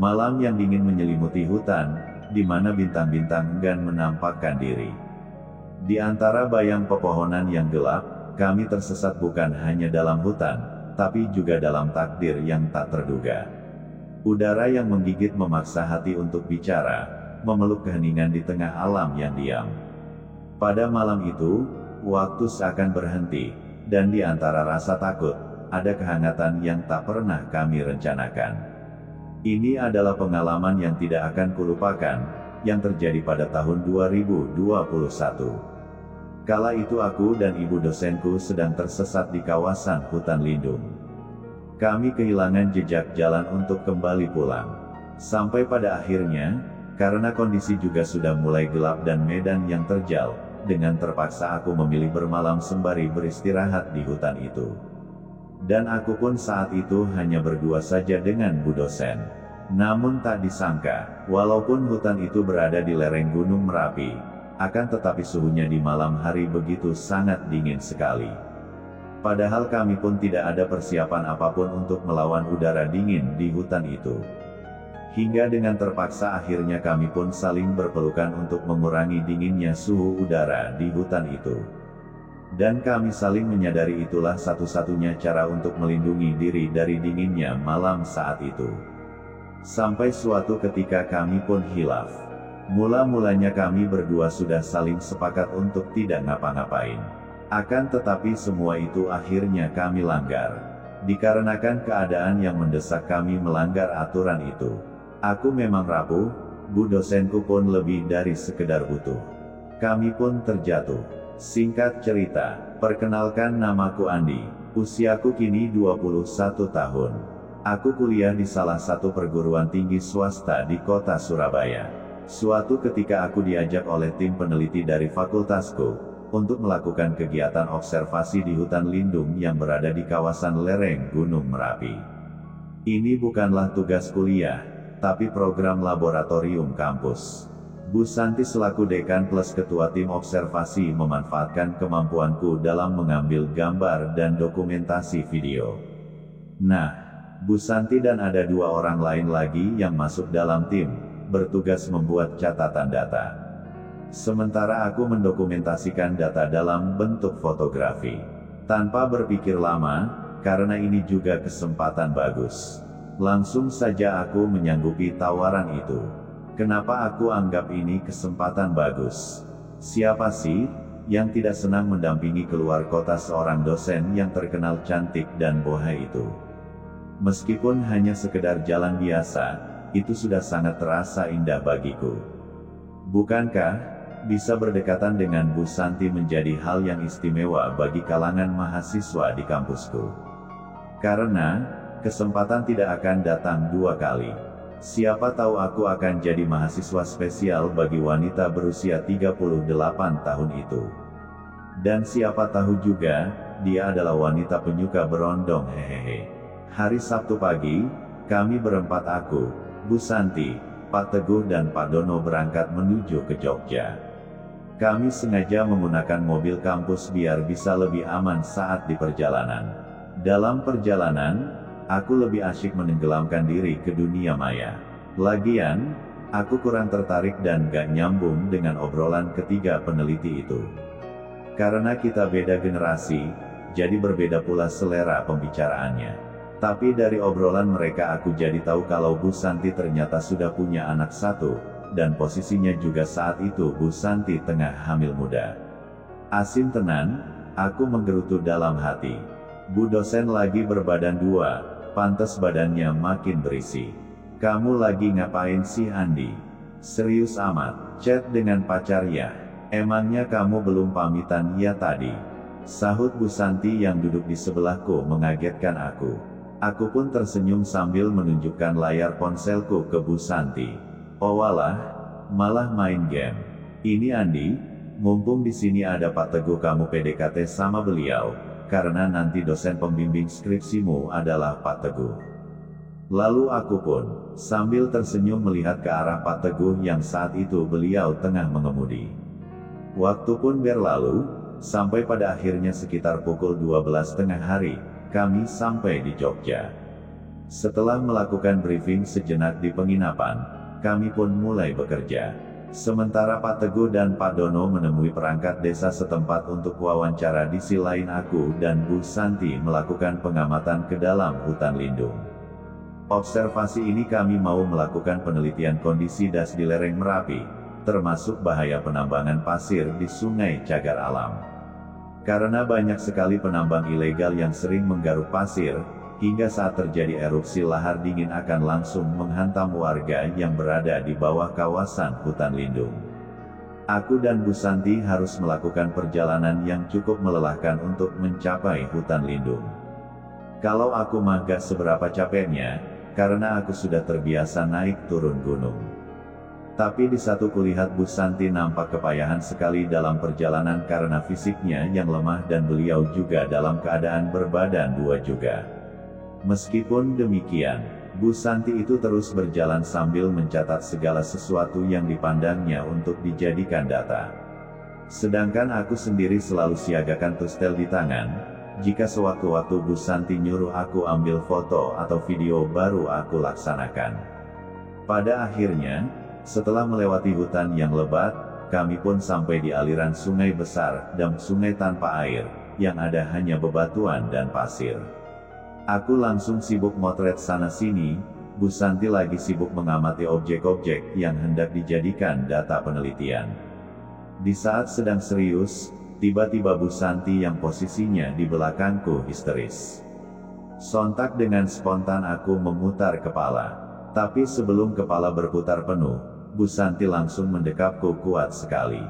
Malam yang dingin menyelimuti hutan, di mana bintang-bintang enggan menampakkan diri. Di antara bayang pepohonan yang gelap, kami tersesat bukan hanya dalam hutan, tapi juga dalam takdir yang tak terduga. Udara yang menggigit memaksa hati untuk bicara, memeluk keheningan di tengah alam yang diam. Pada malam itu, waktu seakan berhenti, dan di antara rasa takut, ada kehangatan yang tak pernah kami rencanakan. Ini adalah pengalaman yang tidak akan kulupakan, yang terjadi pada tahun 2021. Kala itu aku dan ibu dosenku sedang tersesat di kawasan hutan lindung. Kami kehilangan jejak jalan untuk kembali pulang. Sampai pada akhirnya, karena kondisi juga sudah mulai gelap dan medan yang terjal, dengan terpaksa aku memilih bermalam sembari beristirahat di hutan itu. Dan aku pun saat itu hanya berdua saja dengan bu dosen. Namun tak disangka, walaupun hutan itu berada di lereng Gunung Merapi, akan tetapi suhunya di malam hari begitu sangat dingin sekali. Padahal kami pun tidak ada persiapan apapun untuk melawan udara dingin di hutan itu. Hingga dengan terpaksa akhirnya kami pun saling berpelukan untuk mengurangi dinginnya suhu udara di hutan itu. Dan kami saling menyadari itulah satu-satunya cara untuk melindungi diri dari dinginnya malam saat itu. Sampai suatu ketika kami pun hilaf. Mula-mulanya kami berdua sudah saling sepakat untuk tidak ngapa-ngapain. Akan tetapi semua itu akhirnya kami langgar. Dikarenakan keadaan yang mendesak kami melanggar aturan itu. Aku memang rapuh, bu dosenku pun lebih dari sekedar butuh. Kami pun terjatuh. Singkat cerita, perkenalkan namaku Andi, usiaku kini 21 tahun. Aku kuliah di salah satu perguruan tinggi swasta di kota Surabaya. Suatu ketika aku diajak oleh tim peneliti dari fakultasku, untuk melakukan kegiatan observasi di hutan lindung yang berada di kawasan lereng Gunung Merapi. Ini bukanlah tugas kuliah, tapi program laboratorium kampus. Bu Santi selaku dekan plus ketua tim observasi memanfaatkan kemampuanku dalam mengambil gambar dan dokumentasi video. Nah, Bu Santi dan ada 2 orang lain lagi yang masuk dalam tim, bertugas membuat catatan data. Sementara aku mendokumentasikan data dalam bentuk fotografi. Tanpa berpikir lama, karena ini juga kesempatan bagus. Langsung saja aku menyanggupi tawaran itu. Kenapa aku anggap ini kesempatan bagus? Siapa sih yang tidak senang mendampingi keluar kota seorang dosen yang terkenal cantik dan bohai itu? Meskipun hanya sekedar jalan biasa, itu sudah sangat terasa indah bagiku. Bukankah, bisa berdekatan dengan Bu Santi menjadi hal yang istimewa bagi kalangan mahasiswa di kampusku? Karena, kesempatan tidak akan datang 2 kali. Siapa tahu aku akan jadi mahasiswa spesial bagi wanita berusia 38 tahun itu. Dan siapa tahu juga, dia adalah wanita penyuka berondong hehehe. Hari Sabtu pagi, kami berempat aku, Bu Santi, Pak Teguh dan Pak Dono berangkat menuju ke Jogja. Kami sengaja menggunakan mobil kampus biar bisa lebih aman saat di perjalanan. Dalam perjalanan, aku lebih asyik menenggelamkan diri ke dunia maya. Lagian, aku kurang tertarik dan gak nyambung dengan obrolan ketiga peneliti itu. Karena kita beda generasi, jadi berbeda pula selera pembicaraannya. Tapi dari obrolan mereka aku jadi tahu kalau Bu Santi ternyata sudah punya anak 1, dan posisinya juga saat itu Bu Santi tengah hamil muda. Asin tenan, aku menggerutu dalam hati. Bu dosen lagi berbadan 2, pantes badannya makin berisi. Kamu lagi ngapain sih Andi? Serius amat, chat dengan pacar ya? Emangnya kamu belum pamitan ya tadi? Sahut Bu Santi yang duduk di sebelahku mengagetkan aku. Aku pun tersenyum sambil menunjukkan layar ponselku ke Bu Santi. Oh walah, malah main game. Ini Andi, mumpung di sini ada Pak Teguh kamu PDKT sama beliau, karena nanti dosen pembimbing skripsimu adalah Pak Teguh. Lalu aku pun, sambil tersenyum melihat ke arah Pak Teguh yang saat itu beliau tengah mengemudi. Waktu pun berlalu, sampai pada akhirnya sekitar pukul 12 tengah hari, kami sampai di Jogja. Setelah melakukan briefing sejenak di penginapan, kami pun mulai bekerja. Sementara Pak Teguh dan Pak Dono menemui perangkat desa setempat untuk wawancara, di sisi lain aku dan Bu Santi melakukan pengamatan ke dalam hutan lindung. Observasi ini kami mau melakukan penelitian kondisi das di lereng Merapi, termasuk bahaya penambangan pasir di Sungai Cagar Alam. Karena banyak sekali penambang ilegal yang sering menggaruk pasir, hingga saat terjadi erupsi lahar dingin akan langsung menghantam warga yang berada di bawah kawasan hutan lindung. Aku dan Bu Santi harus melakukan perjalanan yang cukup melelahkan untuk mencapai hutan lindung. Kalau aku mah gak seberapa capeknya, karena aku sudah terbiasa naik turun gunung. Tapi di satu kulihat Bu Santi nampak kepayahan sekali dalam perjalanan karena fisiknya yang lemah dan beliau juga dalam keadaan berbadan dua juga. Meskipun demikian, Bu Santi itu terus berjalan sambil mencatat segala sesuatu yang dipandangnya untuk dijadikan data. Sedangkan aku sendiri selalu siagakan tustel di tangan, jika sewaktu-waktu Bu Santi nyuruh aku ambil foto atau video baru aku laksanakan. Pada akhirnya, setelah melewati hutan yang lebat, kami pun sampai di aliran sungai besar dan sungai tanpa air, yang ada hanya bebatuan dan pasir. Aku langsung sibuk motret sana-sini, Bu Santi lagi sibuk mengamati objek-objek yang hendak dijadikan data penelitian. Di saat sedang serius, tiba-tiba Bu Santi yang posisinya di belakangku histeris. Sontak dengan spontan aku memutar kepala. Tapi sebelum kepala berputar penuh, Bu Santi langsung mendekapku kuat sekali.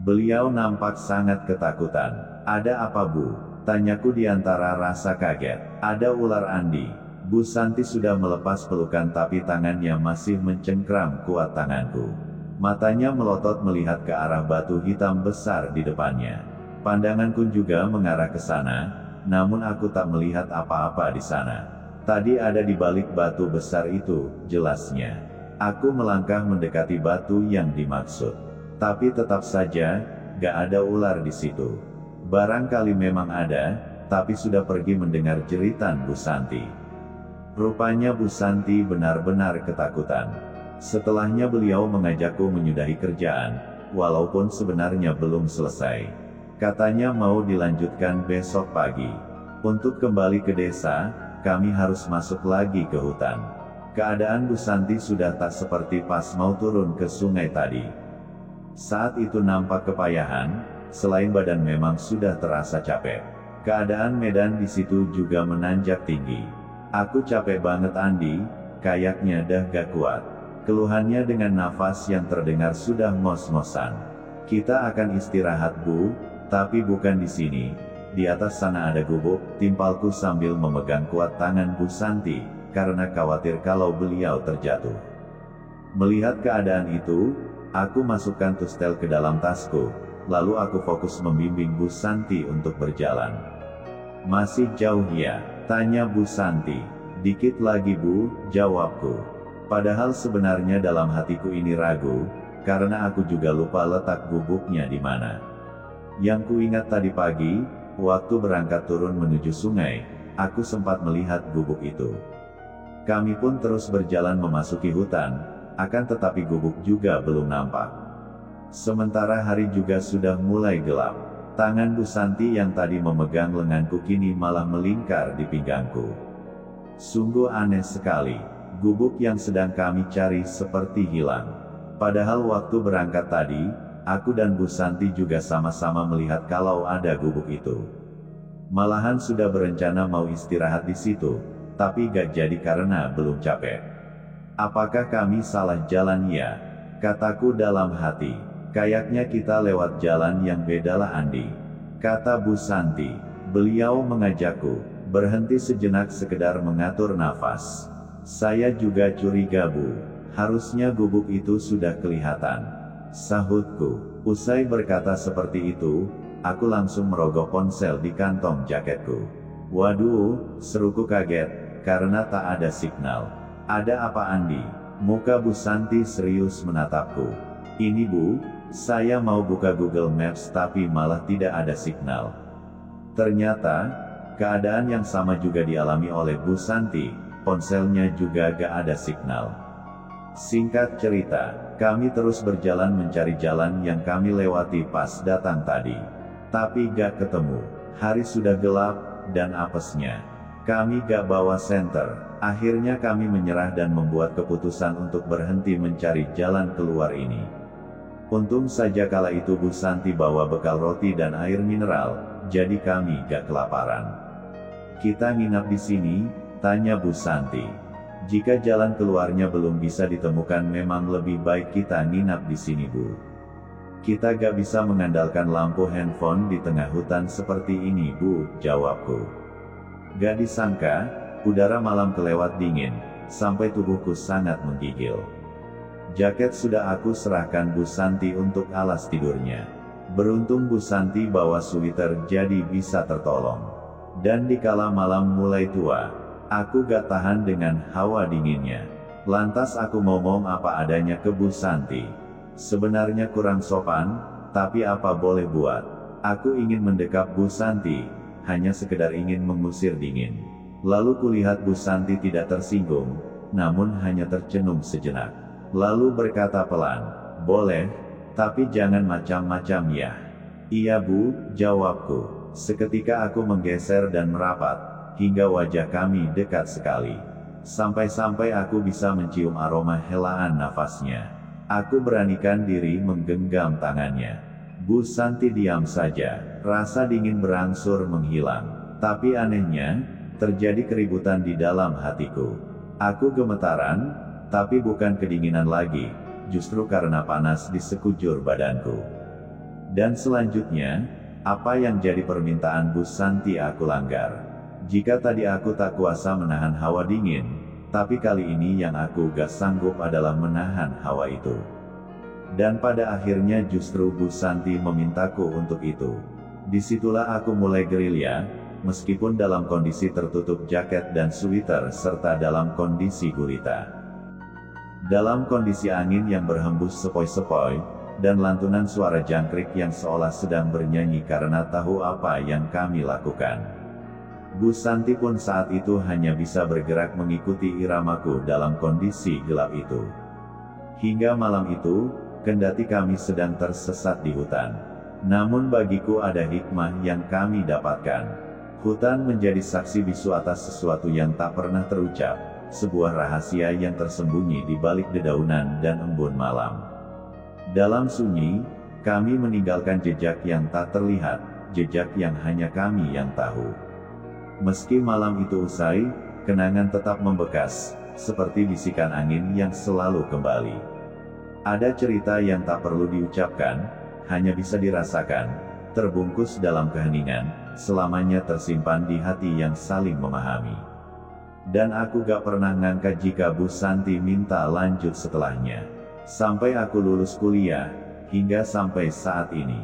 Beliau nampak sangat ketakutan. "Ada apa, Bu?" tanyaku di antara rasa kaget. "Ada ular, Andi." Bu Santi sudah melepas pelukan tapi tangannya masih mencengkram kuat tanganku. Matanya melotot melihat ke arah batu hitam besar di depannya. Pandanganku juga mengarah ke sana, namun aku tak melihat apa-apa di sana. Tadi ada di balik batu besar itu, jelasnya. Aku melangkah mendekati batu yang dimaksud. Tapi tetap saja, gak ada ular di situ. Barangkali memang ada, tapi sudah pergi mendengar jeritan Bu Santi. Rupanya Bu Santi benar-benar ketakutan. Setelahnya beliau mengajakku menyudahi kerjaan, walaupun sebenarnya belum selesai. Katanya mau dilanjutkan besok pagi. Untuk kembali ke desa, kami harus masuk lagi ke hutan. Keadaan Bu Santi sudah tak seperti pas mau turun ke sungai tadi. Saat itu nampak kepayahan. Selain badan memang sudah terasa capek. Keadaan medan di situ juga menanjak tinggi. "Aku capek banget, Andi, kayaknya dah gak kuat." Keluhannya dengan nafas yang terdengar sudah ngos-ngosan. "Kita akan istirahat, Bu, tapi bukan di sini. Di atas sana ada gubuk," timpalku sambil memegang kuat tangan Bu Santi, karena khawatir kalau beliau terjatuh. Melihat keadaan itu, aku masukkan tustel ke dalam tasku. Lalu aku fokus membimbing Bu Santi untuk berjalan. "Masih jauh ya?" tanya Bu Santi. "Dikit lagi, Bu," jawabku. Padahal sebenarnya dalam hatiku ini ragu, karena aku juga lupa letak gubuknya di mana. Yang kuingat tadi pagi, waktu berangkat turun menuju sungai, aku sempat melihat gubuk itu. Kami pun terus berjalan memasuki hutan, akan tetapi gubuk juga belum nampak. Sementara hari juga sudah mulai gelap. Tangan Bu Santi yang tadi memegang lenganku kini malah melingkar di pinggangku. Sungguh aneh sekali. Gubuk yang sedang kami cari seperti hilang. Padahal waktu berangkat tadi, aku dan Bu Santi juga sama-sama melihat kalau ada gubuk itu. Malahan sudah berencana mau istirahat di situ, tapi gak jadi karena belum capek. "Apakah kami salah jalan ya?" kataku dalam hati. "Kayaknya kita lewat jalan yang bedalah, Andi," kata Bu Santi. Beliau mengajakku berhenti sejenak sekedar mengatur nafas. "Saya juga curiga, Bu. Harusnya gubuk itu sudah kelihatan," sahutku. Usai berkata seperti itu, aku langsung merogoh ponsel di kantong jaketku. "Waduh," seruku kaget, karena tak ada signal. "Ada apa, Andi?" Muka Bu Santi serius menatapku. "Ini, Bu, saya mau buka Google Maps tapi malah tidak ada signal." Ternyata, keadaan yang sama juga dialami oleh Bu Santi. ponselnya juga gak ada signal. Singkat cerita, kami terus berjalan mencari jalan yang kami lewati pas datang tadi. Tapi gak ketemu, hari sudah gelap, dan apesnya. Kami gak bawa senter, akhirnya kami menyerah dan membuat keputusan untuk berhenti mencari jalan keluar ini. Untung saja kala itu Bu Santi bawa bekal roti dan air mineral, jadi kami gak kelaparan. Kita nginap di sini, tanya Bu Santi. Jika jalan keluarnya belum bisa ditemukan memang lebih baik kita nginap di sini Bu. Kita gak bisa mengandalkan lampu handphone di tengah hutan seperti ini Bu, jawabku. Gak disangka, udara malam kelewat dingin, sampai tubuhku sangat menggigil. Jaket sudah aku serahkan Bu Santi untuk alas tidurnya. Beruntung Bu Santi bawa sweater jadi bisa tertolong. Dan dikala malam mulai tua, aku gak tahan dengan hawa dinginnya. Lantas aku ngomong apa adanya ke Bu Santi. Sebenarnya kurang sopan, tapi apa boleh buat. Aku ingin mendekap Bu Santi, hanya sekedar ingin mengusir dingin. Lalu kulihat Bu Santi tidak tersinggung, namun hanya tercenung sejenak. Lalu berkata pelan, "Boleh, tapi jangan macam-macam ya." "Iya Bu," jawabku. Seketika aku menggeser dan merapat, hingga wajah kami dekat sekali. Sampai-sampai aku bisa mencium aroma helaan nafasnya. Aku beranikan diri menggenggam tangannya. Bu Santi diam saja, rasa dingin berangsur menghilang. Tapi anehnya, terjadi keributan di dalam hatiku. Aku gemetaran, tapi bukan kedinginan lagi, justru karena panas di sekujur badanku. Dan selanjutnya, apa yang jadi permintaan Bu Santi aku langgar. Jika tadi aku tak kuasa menahan hawa dingin, tapi kali ini yang aku gak sanggup adalah menahan hawa itu. Dan pada akhirnya justru Bu Santi memintaku untuk itu. Disitulah aku mulai gerilya, meskipun dalam kondisi tertutup jaket dan sweater serta dalam kondisi gurita. Dalam kondisi angin yang berhembus sepoi-sepoi, dan lantunan suara jangkrik yang seolah sedang bernyanyi karena tahu apa yang kami lakukan. Bu Santi pun saat itu hanya bisa bergerak mengikuti iramaku dalam kondisi gelap itu. Hingga malam itu, kendati kami sedang tersesat di hutan, namun bagiku ada hikmah yang kami dapatkan. Hutan menjadi saksi bisu atas sesuatu yang tak pernah terucap. Sebuah rahasia yang tersembunyi di balik dedaunan dan embun malam. Dalam sunyi, kami meninggalkan jejak yang tak terlihat, jejak yang hanya kami yang tahu. Meski malam itu usai, kenangan tetap membekas, seperti bisikan angin yang selalu kembali. Ada cerita yang tak perlu diucapkan, hanya bisa dirasakan, terbungkus dalam keheningan, selamanya tersimpan di hati yang saling memahami. Dan aku gak pernah ngangkat jika Bu Santi minta lanjut setelahnya. Sampai aku lulus kuliah, hingga sampai saat ini.